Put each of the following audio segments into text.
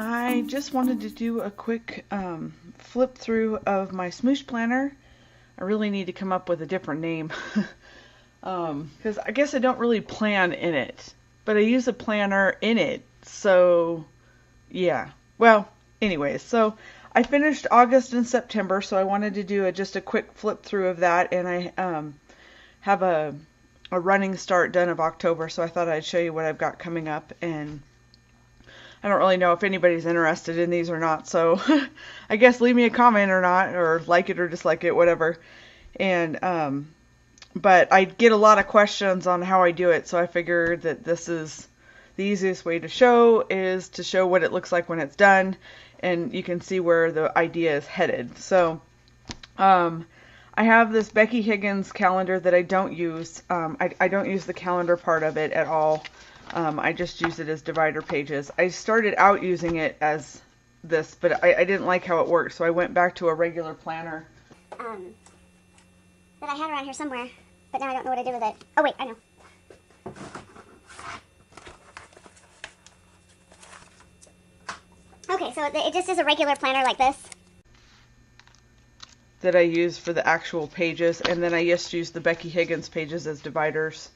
I just wanted to do a quick flip through of my Smoooooosh planner. I really need to come up with a different name because I guess I don't really plan in it, but I use a planner in it. So yeah, well, anyways, so I finished August and September, so I wanted to do just a quick flip through of that, and I have a running start done of October, so I thought I'd show you what I've got coming up. And I don't really know if anybody's interested in these or not, so I guess leave me a comment or not, or like it or dislike it, whatever. And but I get a lot of questions on how I do it, so I figured that this is the easiest way to show is to show what it looks like when it's done, and you can see where the idea is headed. So I have this Becky Higgins calendar that I don't use. I don't use the calendar part of it at all. I just use it as divider pages. I started out using it as this, but I didn't like how it worked, so I went back to a regular planner. That I had around here somewhere, but now I don't know what to do with it. Oh wait, I know. Okay, so it just is a regular planner like this. That I use for the actual pages, and then I just use the Becky Higgins pages as dividers.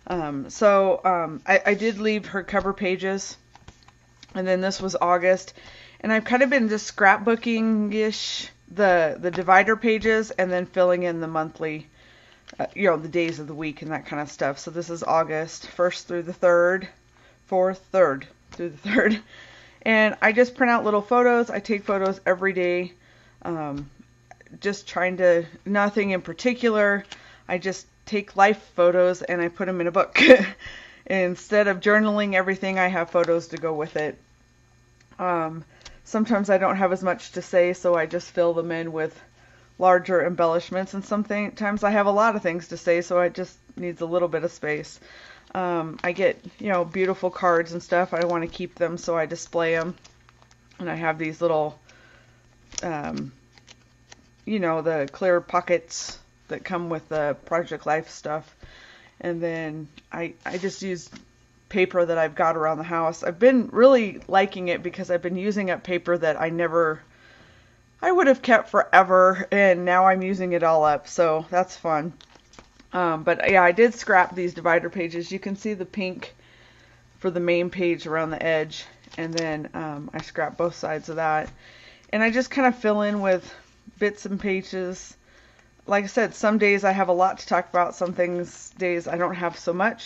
I did leave her cover pages, and then this was August, and I've kind of been just scrapbooking-ish the divider pages, and then filling in the monthly, the days of the week and that kind of stuff. So this is August, 1st through the 3rd, 4th, 3rd through the 3rd, and I just print out little photos. I take photos every day, just trying to, nothing in particular. I just take life photos and I put them in a book. Instead of journaling everything, I have photos to go with it. Sometimes I don't have as much to say, so I just fill them in with larger embellishments, and sometimes I have a lot of things to say, so it just needs a little bit of space. I get, beautiful cards and stuff. I want to keep them, so I display them. And I have these little, the clear pockets that come with the Project Life stuff. And then I just use paper that I've got around the house. I've been really liking it because I've been using up paper that I would have kept forever, and now I'm using it all up, so that's fun. But yeah, I did scrap these divider pages. You can see the pink for the main page around the edge, and then I scrapped both sides of that. And I just kind of fill in with bits and pages. Like I said, some days I have a lot to talk about, some days I don't have so much.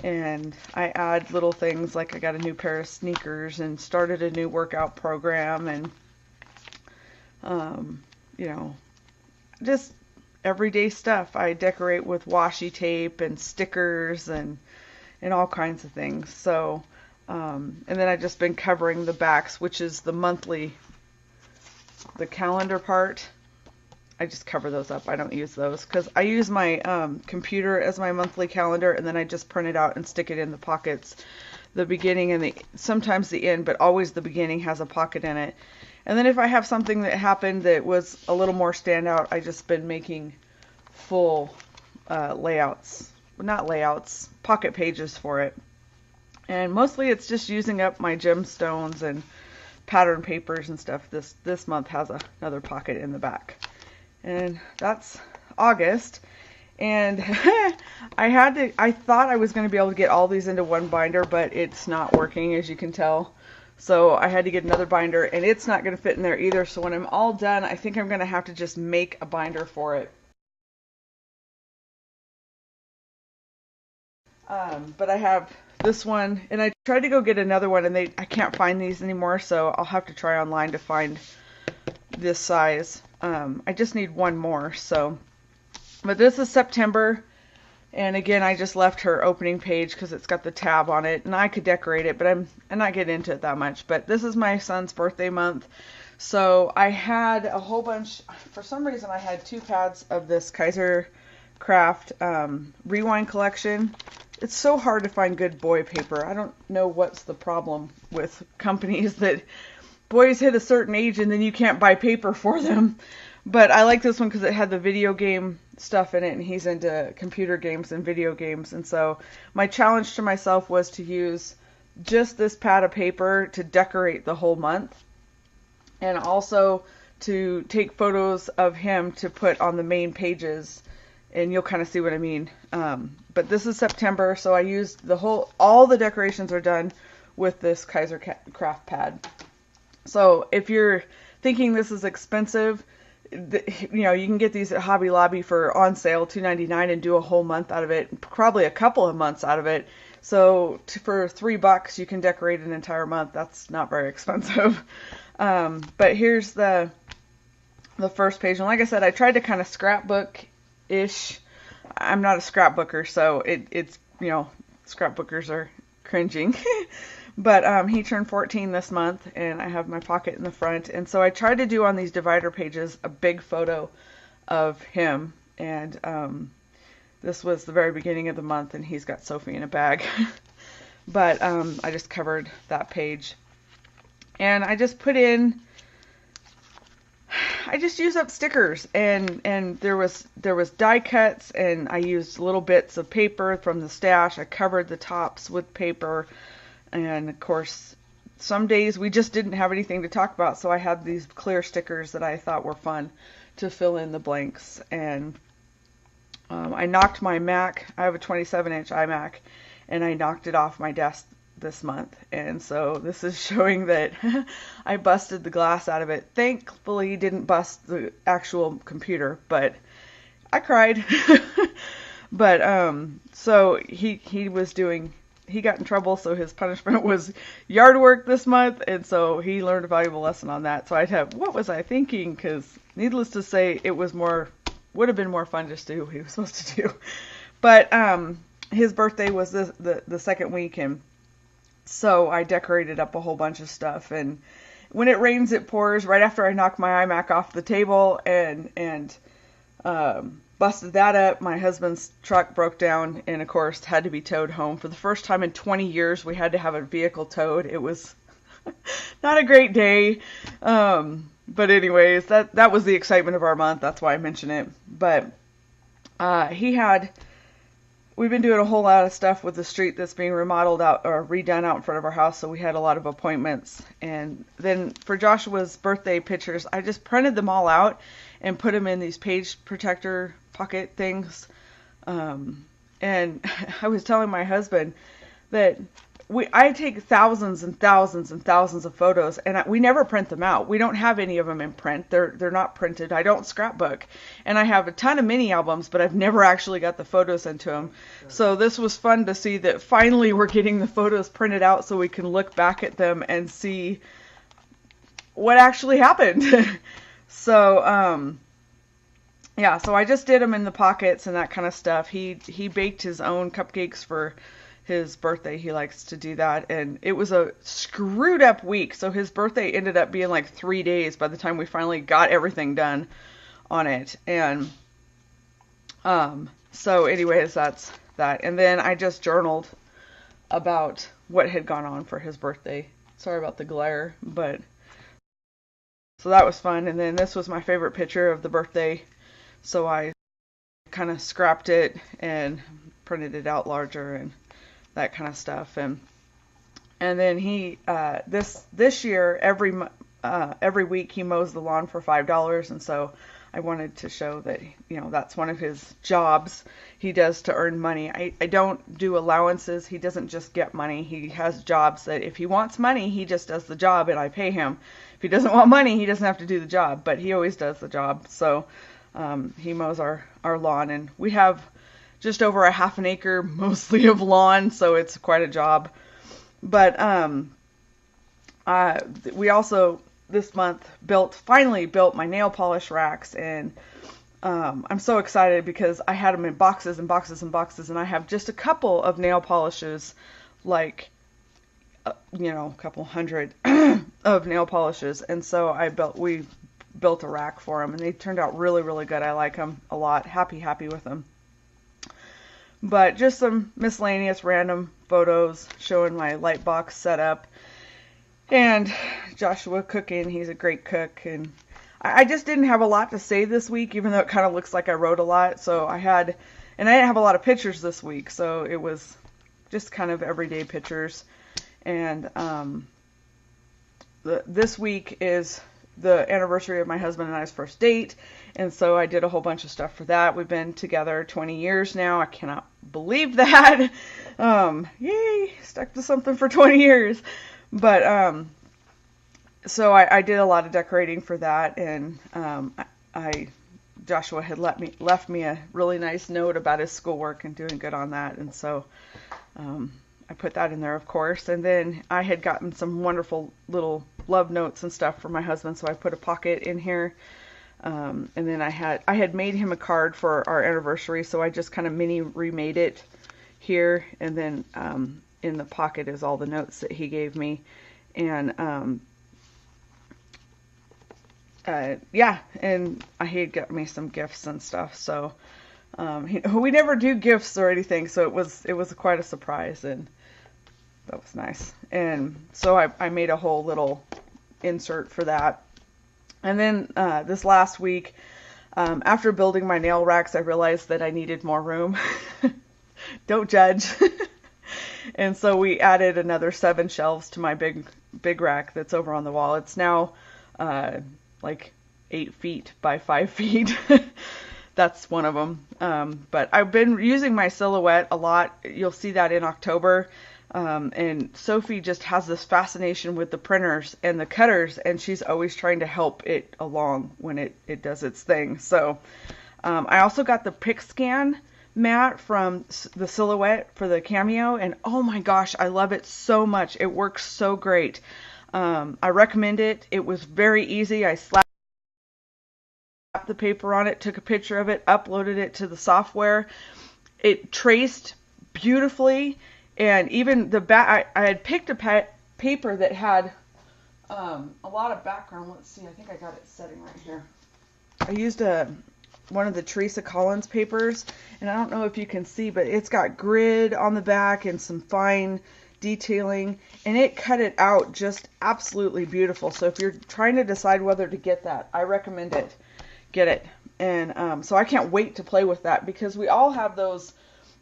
And I add little things like I got a new pair of sneakers and started a new workout program, and just everyday stuff. I decorate with washi tape and stickers and all kinds of things. So and then I've just been covering the backs, which is the calendar part. I just cover those up. I don't use those because I use my computer as my monthly calendar, and then I just print it out and stick it in the pockets. The beginning and sometimes the end, but always the beginning has a pocket in it. And then if I have something that happened that was a little more standout, I just been making full pocket pages for it. And mostly it's just using up my gemstones and pattern papers and stuff. This month has another pocket in the back. And that's August. And I thought I was going to be able to get all these into one binder, but it's not working, as you can tell. So I had to get another binder, and it's not going to fit in there either. So when I'm all done, I think I'm going to have to just make a binder for it. But I have this one, and I tried to go get another one, and I can't find these anymore, so I'll have to try online to find this size. I just need one more, so. But this is September, and again, I just left her opening page because it's got the tab on it, and I could decorate it, but I'm not getting into it that much. But this is my son's birthday month, so I had a whole bunch. For some reason, I had 2 pads of this Kaiser Craft Rewind collection. It's so hard to find good boy paper. I don't know what's the problem with companies that boys hit a certain age and then you can't buy paper for them. But I like this one because it had the video game stuff in it, and he's into computer games and video games. And so my challenge to myself was to use just this pad of paper to decorate the whole month, and also to take photos of him to put on the main pages, and you'll kind of see what I mean. But this is September, so I used all the decorations are done with this Kaiser craft pad. So if you're thinking this is expensive, you can get these at Hobby Lobby for on sale $2.99 and do a whole month out of it, probably a couple of months out of it. So for $3 you can decorate an entire month. That's not very expensive. But here's the first page, and like I said, I tried to kind of scrapbook-ish. I'm not a scrapbooker, so it's scrapbookers are cringing. But he turned 14 this month, and I have my pocket in the front. And so I tried to do on these divider pages a big photo of him. And this was the very beginning of the month, and he's got Sophie in a bag. But I just covered that page. And I just used up stickers, and there was die cuts, and I used little bits of paper from the stash. I covered the tops with paper. And of course, some days we just didn't have anything to talk about, so I had these clear stickers that I thought were fun to fill in the blanks. And I knocked my Mac, I have a 27-inch iMac, and I knocked it off my desk this month. And so this is showing that I busted the glass out of it. Thankfully, didn't bust the actual computer, but I cried. But so he got in trouble, so his punishment was yard work this month, and so he learned a valuable lesson on that. So I'd have, what was I thinking? Because needless to say, would have been more fun just to do what he was supposed to do. But his birthday was the second week, and so I decorated up a whole bunch of stuff. And when it rains, it pours. Right after I knocked my iMac off the table and busted that up, my husband's truck broke down and, of course, had to be towed home. For the first time in 20 years, we had to have a vehicle towed. It was not a great day. But anyways, that was the excitement of our month. That's why I mention it. But we've been doing a whole lot of stuff with the street that's being remodeled out or redone out in front of our house, so we had a lot of appointments. And then for Joshua's birthday pictures, I just printed them all out and put them in these page protector pocket things. And I was telling my husband that I take thousands and thousands and thousands of photos, and we never print them out. We don't have any of them in print. They're not printed. I don't scrapbook. And I have a ton of mini albums, but I've never actually got the photos into them. So this was fun to see that finally we're getting the photos printed out so we can look back at them and see what actually happened. So, yeah, so I just did them in the pockets and that kind of stuff. He baked his own cupcakes for his birthday. He likes to do that, and it was a screwed up week, so his birthday ended up being like 3 days by the time we finally got everything done on it. And so anyways, that's that. And then I just journaled about what had gone on for his birthday. Sorry about the glare, but so that was fun. And then this was my favorite picture of the birthday, so I kind of scrapped it and printed it out larger and that kind of stuff. And then he this year every week he mows the lawn for $5, and so I wanted to show that that's one of his jobs he does to earn money. I don't do allowances. He doesn't just get money. He has jobs that if he wants money, he just does the job and I pay him. If he doesn't want money, he doesn't have to do the job, but he always does the job. So he mows our lawn, and we have just over a half an acre mostly of lawn, so it's quite a job. But we also this month finally built my nail polish racks, and I'm so excited because I had them in boxes and boxes and boxes, and I have just a couple of nail polishes, like a couple hundred of nail polishes, and so we built a rack for them, and they turned out really, really good. I like them a lot. Happy with them. But just some miscellaneous random photos showing my light box setup. And Joshua cooking. He's a great cook. And I just didn't have a lot to say this week, even though it kind of looks like I wrote a lot. So I didn't have a lot of pictures this week. So it was just kind of everyday pictures. And this week is the anniversary of my husband and I's first date, and so I did a whole bunch of stuff for that. We've been together 20 years now. I cannot believe that. Yay, stuck to something for 20 years. But so I did a lot of decorating for that, and Joshua had left me a really nice note about his schoolwork and doing good on that, and so I put that in there, of course. And then I had gotten some wonderful little love notes and stuff for my husband, so I put a pocket in here. And then I had made him a card for our anniversary, so I just kind of mini remade it here. And then in the pocket is all the notes that he gave me. And yeah, and he had got me some gifts and stuff. So we never do gifts or anything, so it was quite a surprise, and that was nice. And so I made a whole little insert for that. And then this last week, after building my nail racks, I realized that I needed more room. Don't judge. And so we added another 7 shelves to my big rack that's over on the wall. It's now like 8 feet by 5 feet. That's one of them. But I've been using my silhouette a lot. You'll see that in October. And Sophie just has this fascination with the printers and the cutters, and she's always trying to help it along when it does its thing. So I also got the pick scan mat from the Silhouette for the Cameo, and oh my gosh, I love it so much. It works so great. I recommend it. It was very easy. I slapped the paper on it, took a picture of it, uploaded it to the software. It traced beautifully, and even the back, I had picked a paper that had a lot of background. Let's see, I think I got it setting right here. I used one of the Teresa Collins papers, and I don't know if you can see, but it's got grid on the back and some fine detailing, and it cut it out just absolutely beautiful. So if you're trying to decide whether to get that, I recommend it. Get it. And so I can't wait to play with that, because we all have those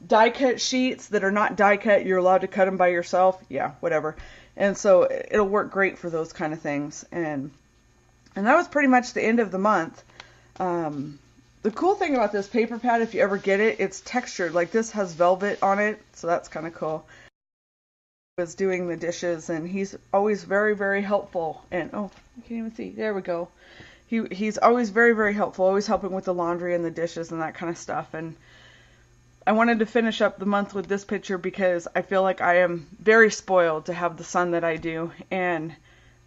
die cut sheets that are not die cut. You're allowed to cut them by yourself. Yeah, whatever. And so it'll work great for those kind of things. And that was pretty much the end of the month. The cool thing about this paper pad, if you ever get it, it's textured. Like this has velvet on it, so that's kind of cool. I was doing the dishes, and he's always very, very helpful. And oh, I can't even see. There we go. He's always very, very helpful, always helping with the laundry and the dishes and that kind of stuff. And I wanted to finish up the month with this picture because I feel like I am very spoiled to have the son that I do. And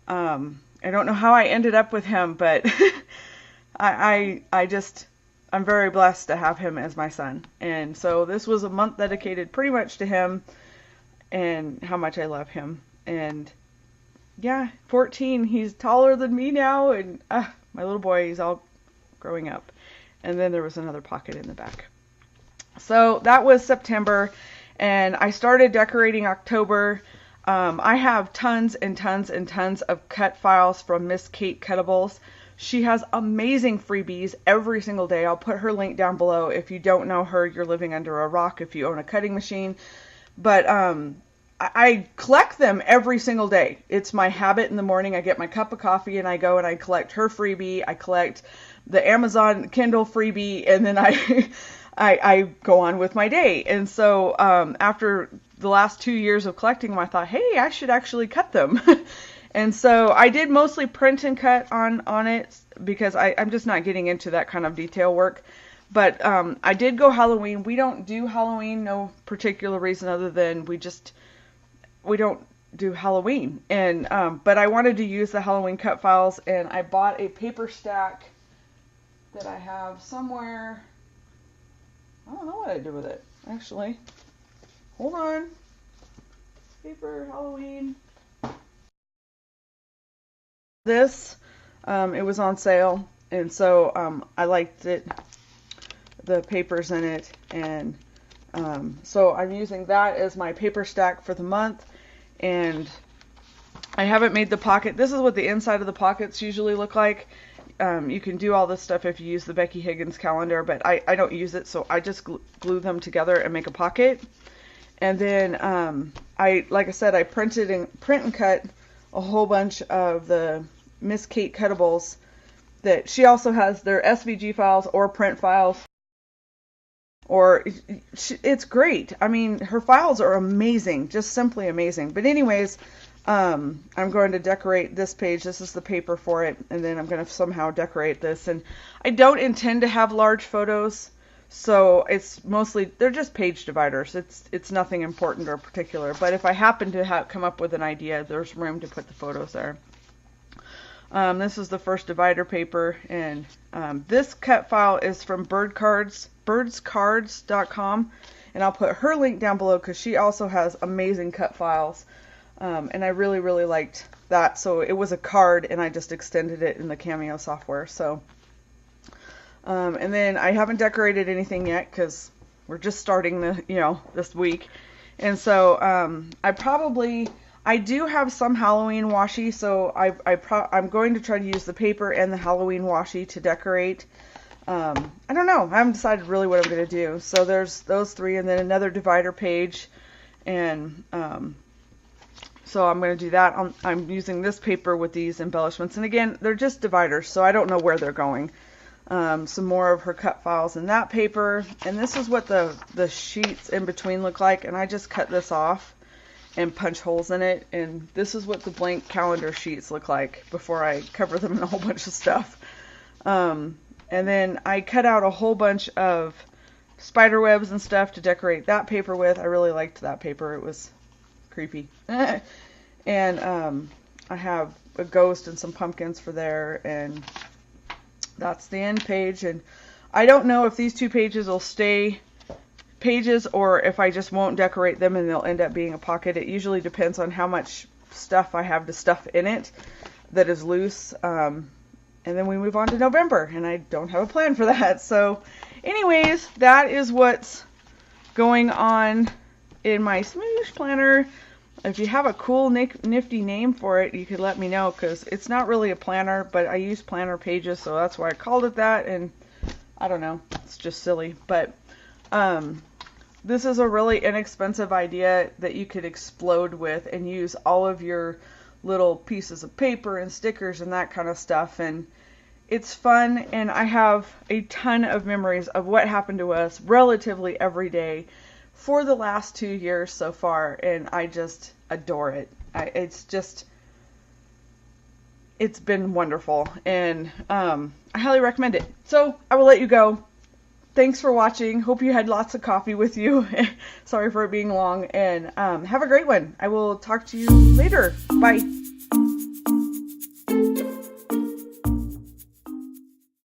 I don't know how I ended up with him, but I'm very blessed to have him as my son. And so this was a month dedicated pretty much to him and how much I love him. And yeah, 14, he's taller than me now, and my little boy, he's all growing up. And then there was another pocket in the back. So that was September, and I started decorating October. I have tons and tons and tons of cut files from Miss Kate Cuttables. She has amazing freebies every single day. I'll put her link down below. If you don't know her, you're living under a rock if you own a cutting machine. But I collect them every single day. It's my habit in the morning. I get my cup of coffee and I go and I collect her freebie. I collect the Amazon Kindle freebie, and then I go on with my day. And so after the last 2 years of collecting them, I thought, hey, I should actually cut them. And so I did mostly print and cut on it because I'm just not getting into that kind of detail work. But I did go Halloween. We don't do Halloween, no particular reason other than we don't do Halloween. And but I wanted to use the Halloween cut files, and I bought a paper stack that I have somewhere. I don't know what I did with it, actually. Hold on. Paper Halloween. This, it was on sale, and so I liked it, the papers in it, and so I'm using that as my paper stack for the month. And I haven't made the pocket. This is what the inside of the pockets usually look like. You can do all this stuff if you use the Becky Higgins calendar, but I don't use it, so I just glue them together and make a pocket. And then like I said, I print and cut a whole bunch of the Miss Kate cuttables that she also has their SVG files or print files. Or it's great. I mean, her files are amazing, just simply amazing. But anyways, I'm going to decorate this page. This is the paper for it, and then I'm going to somehow decorate this. And I don't intend to have large photos, so it's mostly, they're just page dividers. It's nothing important or particular. But if I happen to come up with an idea, there's room to put the photos there. This is the first divider paper, and this cut file is from birdscards.com, and I'll put her link down below because she also has amazing cut files, and I really, really liked that. So it was a card, and I just extended it in the Cameo software. So, and then I haven't decorated anything yet because we're just starting this week, and so I do have some Halloween washi, so I'm going to try to use the paper and the Halloween washi to decorate. I don't know. I haven't decided really what I'm going to do. So there's those three, and then another divider page, and so I'm going to do that. I'm using this paper with these embellishments, and again, they're just dividers, so I don't know where they're going. Some more of her cut files in that paper, and this is what the sheets in between look like, and I just cut this off and punch holes in it, and this is what the blank calendar sheets look like before I cover them in a whole bunch of stuff. And then I cut out a whole bunch of spider webs and stuff to decorate that paper with. I really liked that paper. It was creepy. And I have a ghost and some pumpkins for there, and that's the end page. And I don't know if these two pages will stay pages or if I just won't decorate them and they'll end up being a pocket. It usually depends on how much stuff I have to stuff in it that is loose. And then we move on to November, and I don't have a plan for that. So anyways, that is what's going on in my Smoooooosh planner. If you have a cool nifty name for it, you could let me know, because it's not really a planner, but I use planner pages, so that's why I called it that. And I don't know, it's just silly. But this is a really inexpensive idea that you could explode with and use all of your little pieces of paper and stickers and that kind of stuff. And it's fun, and I have a ton of memories of what happened to us relatively every day for the last 2 years so far, and I just adore it. It's been wonderful, and I highly recommend it. So I will let you go. Thanks for watching. Hope you had lots of coffee with you. Sorry for it being long, and have a great one. I will talk to you later. Bye.